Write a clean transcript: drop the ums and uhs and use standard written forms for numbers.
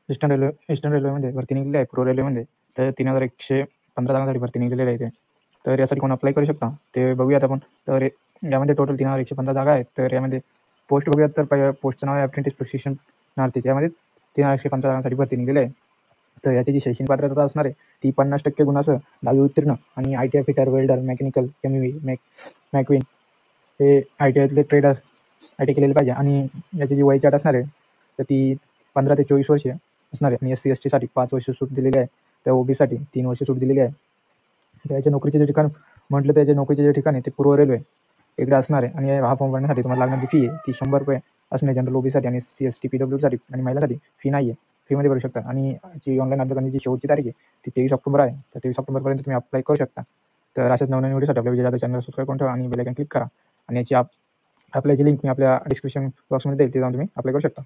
Eastern रेल्वेमध्ये भरती निघाली आहे पूर्व रेल्वेमध्ये. तर 3115 जागांसाठी भरती निघालेली आहे ते. तर यासाठी कोण अप्लाय करू शकता ते बघूयात आपण. तर यामध्ये टोटल 3115 जागा आहेत. तर यामध्ये पोस्ट बघूयात तर पोस्टचं नाव आहे अप्रेंटिस प्रशिक्षणार्थी. त्यामध्ये 3115 जागांसाठी भरती निघाली आहे. तर याची जी शैक्षणिक पात्रता असणार आहे ती 50% गुणासह 10वी उत्तीर्ण आणि ITI fitter, welder, mechanical, MEV, मॅकविन हे ITIतले ट्रेड ITI केलेले पाहिजे. आणि याची जी वयाची अट असणार आहे तर ती 15 ते 24 वर्षे असणार आहे. आणि SC ST साठी 5 वर्ष सूट दिलेली आहे. तर OBC साठी 3 वर्ष सूट दिलेली आहे. त्याच्या नोकरीचे जे ठिकाण म्हटलं, त्याच्या नोकरीचे जे ठिकाण आहे ते पूर्व रेल्वे इकडे असणार आहे. आणि हा फॉर्म भरण्यासाठी तुम्हाला लागणारी फी आहे ती ₹100 असणे जनरल OBC साठी. आणि SC ST PWD साठी आणि महिलांसाठी फी नाही आहे, फ्रीमध्ये भरू शकता. आणि याची ऑनलाईन अर्ज करण्याची शेवटची तारीख आहे ती 23 ऑक्टोबर आहे. तर 23 ऑक्टोबरपर्यंत तुम्ही अप्लाय करू शकता. तर अशाच नवनवीन व्हिडिओसाठी आपल्या विजय जाधव चॅनल सबस्क्राईब करून ठेवा आणि बेल आयकॉन क्लिक करा. आणि याची अप्लायची लिंक मी आपल्या डिस्क्रिप्शन बॉक्समध्ये देईल, ते जाऊन तुम्ही अप्लाय करू शकता.